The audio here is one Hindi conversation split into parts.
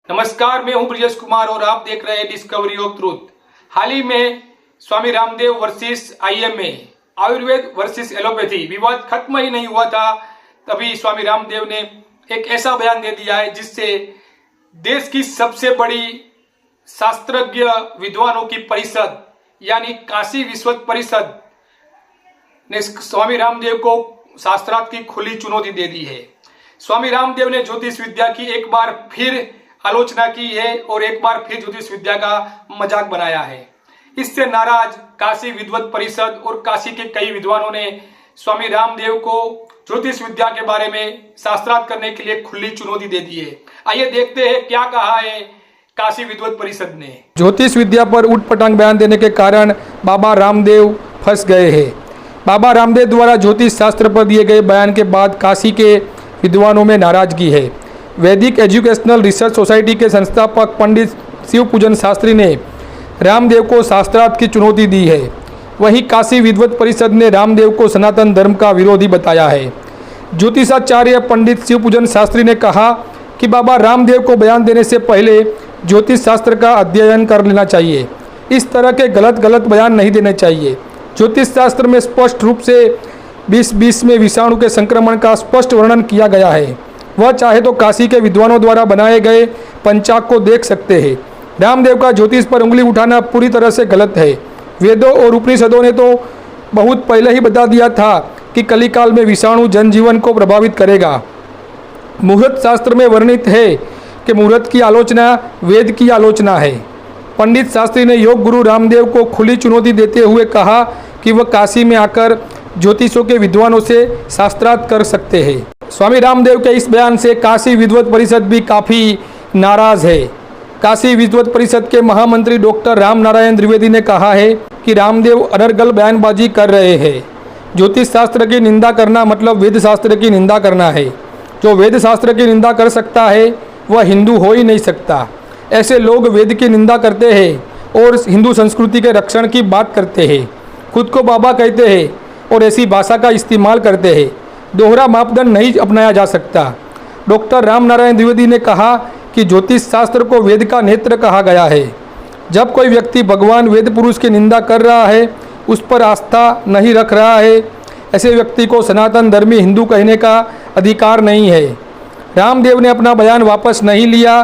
नमस्कार, मैं हूं ब्रजेश कुमार और आप देख रहे हैं डिस्कवरी ऑफ ट्रूथ। हाल ही में Swami Ramdev versus IMA, Ayurveda versus allopathy विवाद खत्म ही नहीं हुआ था, तभी स्वामी रामदेव ने एक ऐसा बयान दे दिया है जिससे देश की सबसे बड़ी शास्त्रज्ञ विद्वानों की परिषद यानी काशी विश्वविद्यालय परिषद ने स्वामी रामदेव को शास्त्रार्थ की खुली चुनौती दे दी है। स्वामी रामदेव ने ज्योतिष विद्या की एक बार फिर आलोचना की है और एक बार फिर ज्योतिष विद्या का मजाक बनाया है। इससे नाराज काशी विद्वत परिषद और काशी के कई विद्वानों ने स्वामी रामदेव को ज्योतिष विद्या के बारे में शास्त्रार्थ करने के लिए खुली चुनौती दे दी है। आइए देखते हैं क्या कहा है काशी विद्वत परिषद ने। ज्योतिष विद्या पर उटपटांग बयान देने के कारण बाबा रामदेव फंस गए हैं। बाबा रामदेव द्वारा ज्योतिष शास्त्र पर दिए गए बयान के बाद काशी के विद्वानों में नाराजगी है। वैदिक एजुकेशनल रिसर्च सोसाइटी के संस्थापक पंडित शिव पूजन शास्त्री ने रामदेव को शास्त्रार्थ की चुनौती दी है। वहीं काशी विद्वत परिषद ने रामदेव को सनातन धर्म का विरोधी बताया है। ज्योतिषाचार्य पंडित शिव पूजन शास्त्री ने कहा कि बाबा रामदेव को बयान देने से पहले ज्योतिष शास्त्र का अध्ययन कर लेना चाहिए। इस तरह के गलत बयान नहीं देने चाहिए। ज्योतिष शास्त्र में स्पष्ट रूप से 2020 में विषाणु के संक्रमण का स्पष्ट वर्णन किया गया है। वह चाहे तो काशी के विद्वानों द्वारा बनाए गए पंचांग को देख सकते हैं। रामदेव का ज्योतिष पर उंगली उठाना पूरी तरह से गलत है। वेदों और उपनिषदों ने तो बहुत पहले ही बता दिया था कि कलिकाल में विषाणु जनजीवन को प्रभावित करेगा। मुहूर्त शास्त्र में वर्णित है कि मुहूर्त की आलोचना वेद की आलोचना है। पंडित शास्त्री ने योग गुरु रामदेव को खुली चुनौती देते हुए कहा कि वह काशी में आकर ज्योतिषों के विद्वानों से शास्त्रार्थ कर सकते हैं। स्वामी रामदेव के इस बयान से काशी विद्वत परिषद भी काफ़ी नाराज है। काशी विद्वत परिषद के महामंत्री डॉक्टर राम नारायण द्विवेदी ने कहा है कि रामदेव अनर्गल बयानबाजी कर रहे हैं। ज्योतिष शास्त्र की निंदा करना मतलब वेद शास्त्र की निंदा करना है। जो वेद शास्त्र की निंदा कर सकता है वह हिंदू हो ही नहीं सकता। ऐसे लोग वेद की निंदा करते हैं और हिंदू संस्कृति के रक्षण की बात करते हैं, खुद को बाबा कहते हैं और ऐसी भाषा का इस्तेमाल करते हैं। दोहरा मापदंड नहीं अपनाया जा सकता। डॉक्टर राम नारायण द्विवेदी ने कहा कि ज्योतिष शास्त्र को वेद का नेत्र कहा गया है। जब कोई व्यक्ति भगवान वेद पुरुष की निंदा कर रहा है, उस पर आस्था नहीं रख रहा है, ऐसे व्यक्ति को सनातन धर्मी हिंदू कहने का अधिकार नहीं है। रामदेव ने अपना बयान वापस नहीं लिया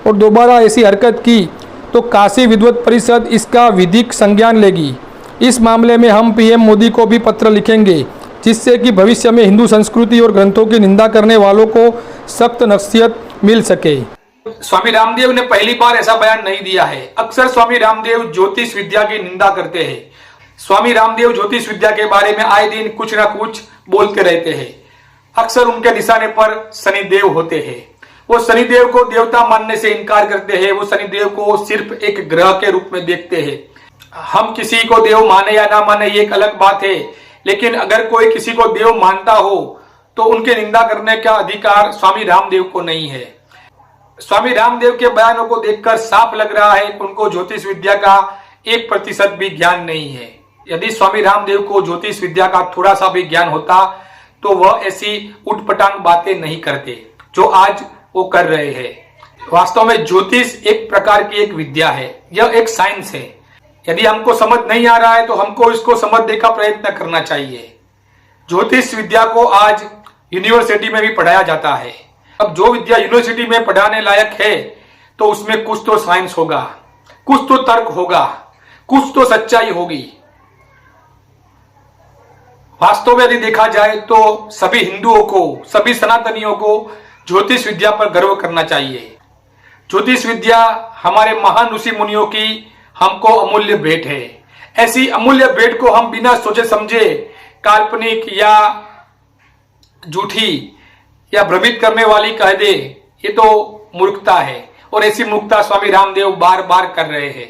और दोबारा ऐसी हरकत की तो काशी विद्वत परिषद इसका विधिक संज्ञान लेगी। इस मामले में हम पीएम मोदी को भी पत्र लिखेंगे, जिससे कि भविष्य में हिंदू संस्कृति और ग्रंथों की निंदा करने वालों को सख्त नसीहत मिल सके। स्वामी रामदेव ने पहली बार ऐसा बयान नहीं दिया है। अक्सर स्वामी रामदेव ज्योतिष विद्या की निंदा करते हैं। स्वामी रामदेव ज्योतिष विद्या के बारे में आए दिन कुछ ना कुछ बोलते रहते हैं। अक्सर उनके निशाने पर शनिदेव होते हैं। वो शनिदेव को देवता मानने से इनकार करते हैं। वो शनिदेव को सिर्फ एक ग्रह के रूप में देखते हैं। हम किसी को देव माने या ना माने ये एक अलग बात है, लेकिन अगर कोई किसी को देव मानता हो तो उनके निंदा करने का अधिकार स्वामी रामदेव को नहीं है। स्वामी रामदेव के बयानों को देखकर साफ लग रहा है कि उनको ज्योतिष विद्या का 1% भी ज्ञान नहीं है। यदि स्वामी रामदेव को ज्योतिष विद्या का थोड़ा सा भी ज्ञान होता तो वह ऐसी उटपटांग बातें नहीं करते जो आज वो कर रहे हैं। वास्तव में ज्योतिष एक प्रकार की एक विद्या है, यह एक साइंस है। यदि हमको समझ नहीं आ रहा है तो हमको इसको समझने का प्रयत्न करना चाहिए। ज्योतिष विद्या को आज यूनिवर्सिटी में भी पढ़ाया जाता है। अब जो विद्या यूनिवर्सिटी में पढ़ाने लायक है तो उसमें कुछ तो साइंस होगा, कुछ तो तर्क होगा, कुछ तो सच्चाई होगी। वास्तव में यदि देखा जाए तो सभी हिंदुओं को, सभी सनातनियों को ज्योतिष विद्या पर गर्व करना चाहिए। ज्योतिष विद्या हमारे महान ऋषि मुनियों की हमको अमूल्य भेंट है। ऐसी अमूल्य भेंट को हम बिना सोचे समझे काल्पनिक या झूठी या भ्रमित करने वाली कह दे, ये तो मूर्खता है और ऐसी मूर्खता स्वामी रामदेव बार बार कर रहे हैं।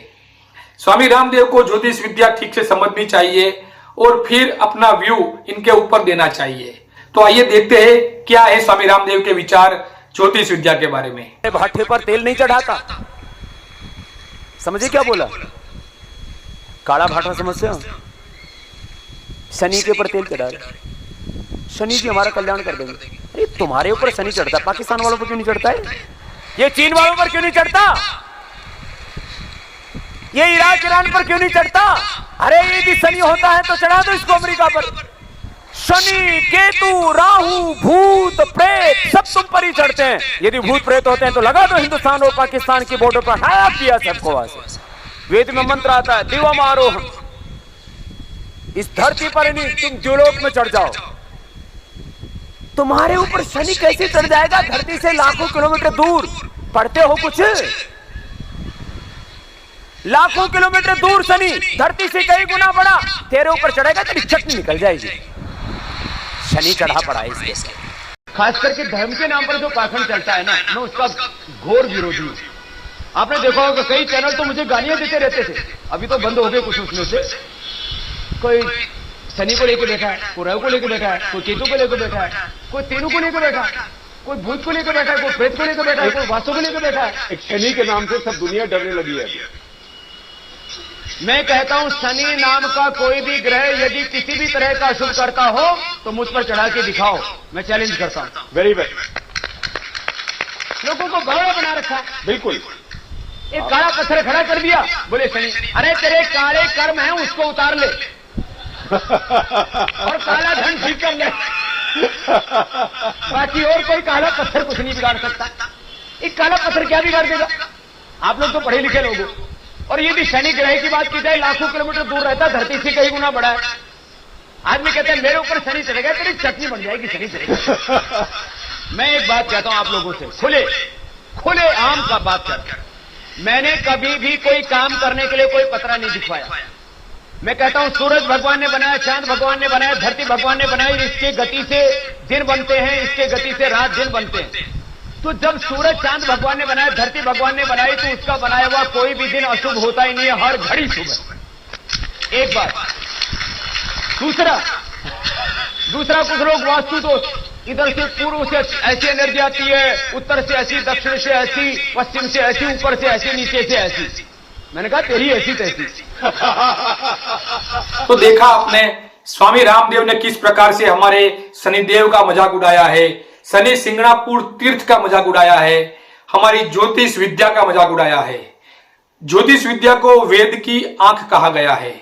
स्वामी रामदेव को ज्योतिष विद्या ठीक से समझनी चाहिए और फिर अपना व्यू इनके ऊपर देना चाहिए। तो आइए देखते हैं क्या है स्वामी रामदेव के विचार ज्योतिष विद्या के बारे में। भाठे पर तेल नहीं चढ़ाता, समझे क्या बोला? काला भाटा समझते हो? शनि के ऊपर तेल चढ़ा रहे, शनि जी हमारा कल्याण कर देंगे। अरे तुम्हारे ऊपर शनि चढ़ता है, पाकिस्तान वालों पर क्यों नहीं चढ़ता है? ये चीन वालों पर क्यों नहीं चढ़ता? ये इराक ईरान पर क्यों नहीं चढ़ता? अरे यदि शनि होता है तो चढ़ा दो इसको अमेरिका पर। शनि, केतु, राहु, भूत, प्रेत सब तुम पर ही चढ़ते हैं। यदि भूत प्रेत होते हैं तो लगा दो हिंदुस्तान और पाकिस्तान की बॉर्डर पर, हाथ दिया सबको वहां से। वेद में मंत्र आता है, दिवम आरोहण। इस धरती पर नहीं, तुम द्युलोक में चढ़ जाओ। तुम्हारे ऊपर शनि कैसे चढ़ जाएगा धरती से लाखों किलोमीटर दूर? पढ़ते हो कुछ? लाखों किलोमीटर दूर शनि धरती से कई गुना बड़ा तेरे ऊपर चढ़ेगा, तेरी चटनी निकल जाएगी। शनि चढ़ा पड़ा है इसके। खास करके धर्म के नाम पर जो पाखंड चलता है ना, मैं उसका घोर विरोधी हूं। आपने देखा होगा कई चैनल तो मुझे गालियां देते रहते थे, अभी तो बंद हो गए कुछ उसमें से। कोई शनि को लेकर बैठा है, कोई रवि को लेकर बैठा है, कोई केतु को लेकर बैठा है, कोई तेनु को लेकर बैठा है, कोई भूत को लेकर बैठा है, कोई प्रेत को लेकर बैठा है, कोई वास्तु को लेकर बैठा है। एक शनि के नाम से सब दुनिया डरने लगी है। मैं कहता हूं शनि नाम का कोई भी ग्रह यदि किसी भी तरह का अशुभ करता हो तो मुझ पर चढ़ा के दिखाओ, मैं चैलेंज करता हूं। Very well. लोगों को बावड़ा बना रखा, बिल्कुल। एक काला पत्थर खड़ा कर दिया, बोले शनि, अरे तेरे काले कर्म हैं उसको उतार ले और काला धन ठीक कर ले। बाकी और कोई काला पत्थर कुछ नहीं बिगाड़ सकता। एक काला पत्थर क्या बिगाड़ देगा? आप लोग तो पढ़े लिखे लोग हो। और यदि शनि ग्रह की बात की जाए, लाखों किलोमीटर दूर रहता, धरती से कई गुना बड़ा है। आदमी कहते हैं मेरे ऊपर शनि चढ़ेगा, तेरी चटनी बन जाएगी शनि चढ़ेगा। मैं एक बात कहता हूं आप लोगों से, खुले आम का बात कर, मैंने कभी भी कोई काम करने के लिए कोई पतरा नहीं दिखवाया। मैं कहता हूं सूरज भगवान ने बनाया, चांद भगवान ने बनाया, धरती भगवान ने बनाई, इसके गति से दिन बनते हैं, इसके गति से रात दिन बनते हैं। तो जब सूरज चांद भगवान ने बनाया, धरती भगवान ने बनाई, तो उसका बनाया हुआ कोई भी दिन अशुभ होता ही नहीं है, हर घड़ी शुभ है। एक बात। दूसरा कुछ लोग वास्तु दोष, इधर से पूर्व से ऐसी एनर्जी आती है, उत्तर से ऐसी, दक्षिण से ऐसी, पश्चिम से ऐसी, ऊपर से ऐसी, नीचे से ऐसी। मैंने कहा तेरी ऐसी तैसी। तो देखा आपने स्वामी रामदेव ने किस प्रकार से हमारे शनिदेव का मजाक उड़ाया है, शनि सिंगणापुर तीर्थ का मजाक उड़ाया है, हमारी ज्योतिष विद्या का मजाक उड़ाया है। ज्योतिष विद्या को वेद की आंख कहा गया है।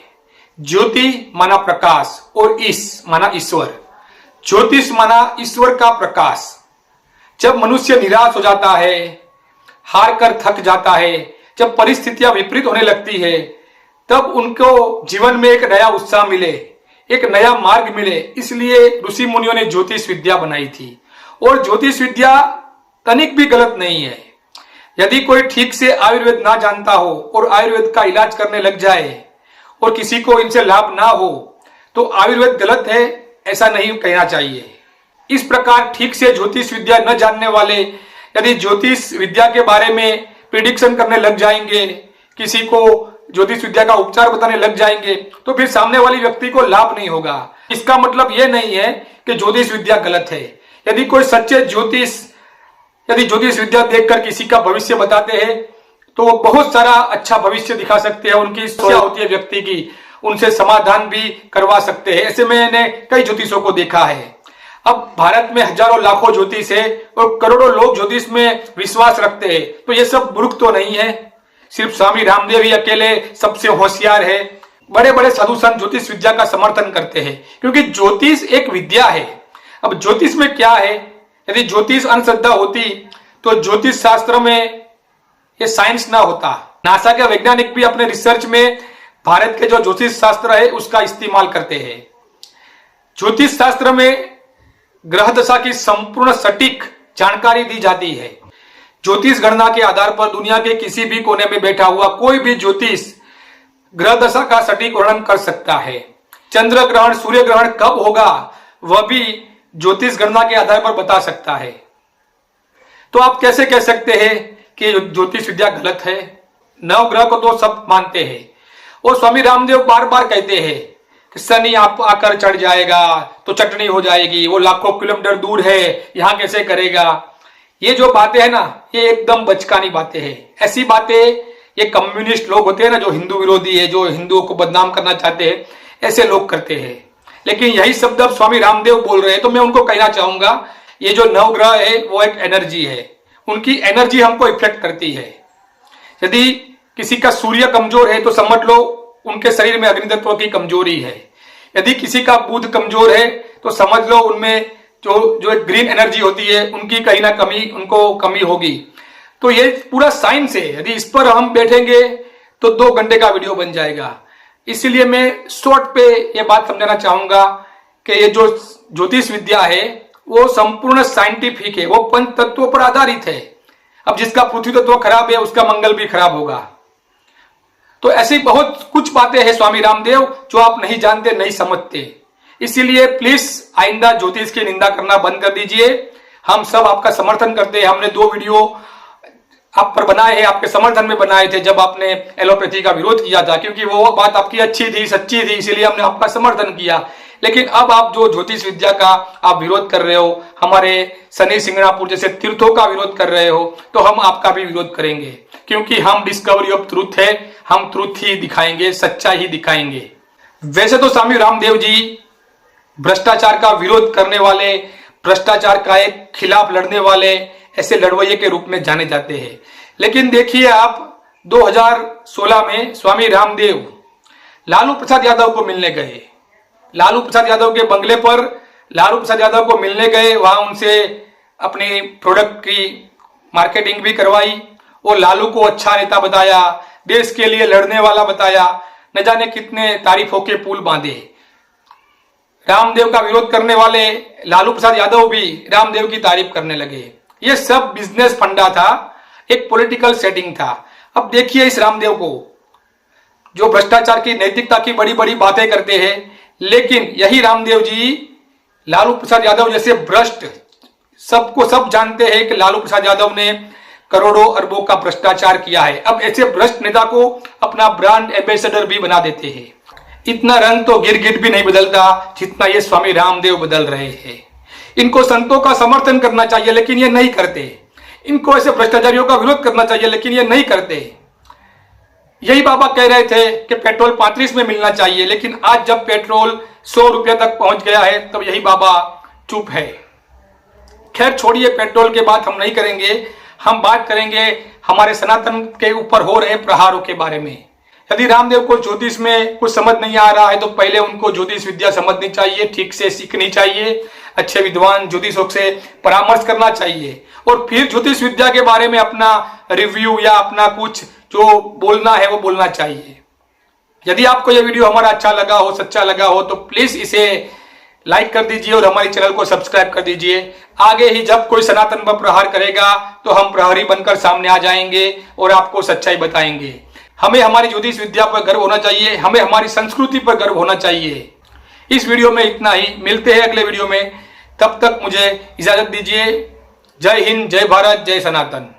ज्योति माना प्रकाश और ईश माना ईश्वर। ज्योतिष माना ईश्वर का प्रकाश। जब मनुष्य निराश हो जाता है, हार कर थक जाता है, जब परिस्थितियां विपरीत होने लगती है, तब उनको जीवन में एक नया उत्साह मिले, एक नया मार्ग मिले, इसलिए ऋषि मुनियों ने ज्योतिष विद्या बनाई थी। और ज्योतिष विद्या तनिक भी गलत नहीं है। यदि कोई ठीक से आयुर्वेद ना जानता हो और आयुर्वेद का इलाज करने लग जाए और किसी को इनसे लाभ ना हो, तो आयुर्वेद गलत है ऐसा नहीं कहना चाहिए। इस प्रकार ठीक से ज्योतिष विद्या न जानने वाले यदि ज्योतिष विद्या के बारे में प्रिडिक्शन करने लग जाएंगे, किसी को ज्योतिष विद्या का उपचार बताने लग जाएंगे, तो फिर सामने वाली व्यक्ति को लाभ नहीं होगा। इसका मतलब यह नहीं है कि ज्योतिष विद्या गलत है। यदि कोई सच्चे ज्योतिष विद्या देखकर किसी का भविष्य बताते हैं, तो वो बहुत सारा अच्छा भविष्य दिखा सकते हैं। उनकी समस्या होती है व्यक्ति की, उनसे समाधान भी करवा सकते हैं। ऐसे मैंने कई ज्योतिषों को देखा है। अब भारत में हजारों लाखों ज्योतिष है और करोड़ों लोग ज्योतिष में विश्वास रखते हैं, तो ये सब मूर्ख तो नहीं है। सिर्फ स्वामी रामदेव ही अकेले सबसे होशियार है। बड़े बड़े साधु संत ज्योतिष विद्या का समर्थन करते हैं, क्योंकि ज्योतिष एक विद्या है। अब ज्योतिष में क्या है, यदि ज्योतिष अंधश्रद्धा होती तो ज्योतिष शास्त्र में ये साइंस ना होता। नासा के वैज्ञानिक भी अपने रिसर्च में भारत के जो ज्योतिष शास्त्र है उसका इस्तेमाल करते हैं। ज्योतिष शास्त्र में ग्रह दशा की संपूर्ण सटीक जानकारी दी जाती है। ज्योतिष गणना के आधार पर दुनिया के किसी भी कोने में बैठा हुआ कोई भी ज्योतिष ग्रह दशा का सटीक वर्णन कर सकता है। चंद्र ग्रहण, सूर्य ग्रहण कब होगा वह भी ज्योतिष गणना के आधार पर बता सकता है। तो आप कैसे कह सकते हैं कि ज्योतिष विद्या गलत है? नवग्रह को तो सब मानते हैं और स्वामी रामदेव बार बार कहते हैं कि शनि आप आकर चढ़ जाएगा तो चटनी हो जाएगी, वो लाखों किलोमीटर दूर है, यहां कैसे करेगा। ये जो बातें हैं ना, ये एकदम बचकानी बातें हैं। ऐसी बातें ये कम्युनिस्ट लोग होते हैं ना, जो हिंदू विरोधी है, जो हिंदुओं को बदनाम करना चाहते हैं, ऐसे लोग करते हैं। लेकिन यही शब्द अब स्वामी रामदेव बोल रहे हैं, तो मैं उनको कहना चाहूंगा ये जो नवग्रह है वो एक एनर्जी है, उनकी एनर्जी हमको इफेक्ट करती है। यदि किसी का सूर्य कमजोर है तो समझ लो उनके शरीर में अग्नि तत्व की कमजोरी है। यदि किसी का बुध कमजोर है तो समझ लो उनमें जो एक ग्रीन एनर्जी होती है उनकी कहीं ना उनको कमी होगी। तो ये पूरा साइंस है। यदि इस पर हम बैठेंगे तो 2 घंटे का वीडियो बन जाएगा। इसीलिए मैं शॉर्ट पे ये बात समझाना चाहूंगा कि ये जो ज्योतिष विद्या है वो संपूर्ण साइंटिफिक है, वो पंच तत्वों पर आधारित है। अब जिसका पृथ्वी तत्व खराब है उसका मंगल भी खराब होगा। तो ऐसी बहुत कुछ बातें हैं स्वामी रामदेव जो आप नहीं जानते, नहीं समझते। इसीलिए प्लीज आइंदा ज्योतिष की निंदा करना बंद कर दीजिए। हम सब आपका समर्थन करते हैं। हमने 2 वीडियो आप पर बनाए हैं, आपके समर्थन में बनाए थे जब आपने एलोपैथी का विरोध किया था, क्योंकि वो बात आपकी अच्छी थी, सच्ची थी, इसीलिए हमने आपका समर्थन किया। लेकिन अब आप जो ज्योतिष विद्या का आप विरोध कर रहे हो, हमारे शनि सिंगणापुर जैसे तीर्थों का विरोध कर रहे हो, तो हम आपका भी विरोध करेंगे, क्योंकि हम डिस्कवरी ऑफ ट्रूथ है। हम ट्रूथ ही दिखाएंगे, सच्चाई ही दिखाएंगे। वैसे तो स्वामी रामदेव जी भ्रष्टाचार का विरोध करने वाले, भ्रष्टाचार का एक खिलाफ लड़ने वाले ऐसे लड़वैये के रूप में जाने जाते हैं। लेकिन देखिए आप 2016 में स्वामी रामदेव लालू प्रसाद यादव को मिलने गए। लालू प्रसाद यादव के बंगले पर लालू प्रसाद यादव को मिलने गए, वहां उनसे अपनी प्रोडक्ट की मार्केटिंग भी करवाई और लालू को अच्छा नेता बताया, देश के लिए लड़ने वाला बताया, न जाने कितने तारीफों के पुल बांधे। रामदेव का विरोध करने वाले लालू प्रसाद यादव भी रामदेव की तारीफ करने लगे। ये सब बिजनेस फंडा था, एक पॉलिटिकल सेटिंग था। अब देखिए इस रामदेव को जो भ्रष्टाचार की, नैतिकता की बड़ी बड़ी बातें करते हैं, लेकिन यही रामदेव जी लालू प्रसाद यादव जैसे भ्रष्ट, सबको सब जानते हैं कि लालू प्रसाद यादव ने करोड़ों अरबों का भ्रष्टाचार किया है। अब ऐसे भ्रष्ट नेता को अपना ब्रांड एम्बेसडर भी बना देते हैं। इतना रंग तो गिरगिट भी नहीं बदलता जितना ये स्वामी रामदेव बदल रहे हैं। इनको संतों का समर्थन करना चाहिए लेकिन ये नहीं करते। इनको ऐसे भ्रष्टाचारियों का विरोध करना चाहिए लेकिन ये नहीं करते। यही बाबा कह रहे थे कि पेट्रोल 35 में मिलना चाहिए, लेकिन आज जब पेट्रोल 100 रुपये तक पहुंच गया है तब यही बाबा चुप है। खैर छोड़िए, पेट्रोल के बात हम नहीं करेंगे। हम बात करेंगे हमारे सनातन के ऊपर हो रहे प्रहारों के बारे में। यदि रामदेव को ज्योतिष में कुछ समझ नहीं आ रहा है तो पहले उनको ज्योतिष विद्या समझनी चाहिए, ठीक से सीखनी चाहिए, अच्छे विद्वान ज्योतिषों से परामर्श करना चाहिए और फिर ज्योतिष विद्या के बारे में अपना रिव्यू या अपना कुछ जो बोलना है वो बोलना चाहिए। यदि आपको यह वीडियो हमारा अच्छा लगा हो, सच्चा लगा हो, तो प्लीज इसे लाइक कर दीजिए और हमारे चैनल को सब्सक्राइब कर दीजिए। आगे ही जब कोई सनातन पर प्रहार करेगा तो हम प्रहरी बनकर सामने आ जाएंगे और आपको सच्चाई बताएंगे। हमें हमारी ज्योतिष विद्या पर गर्व होना चाहिए, हमें हमारी संस्कृति पर गर्व होना चाहिए। इस वीडियो में इतना ही, मिलते हैं अगले वीडियो में। तब तक मुझे इजाजत दीजिए। जय हिंद, जय भारत, जय सनातन।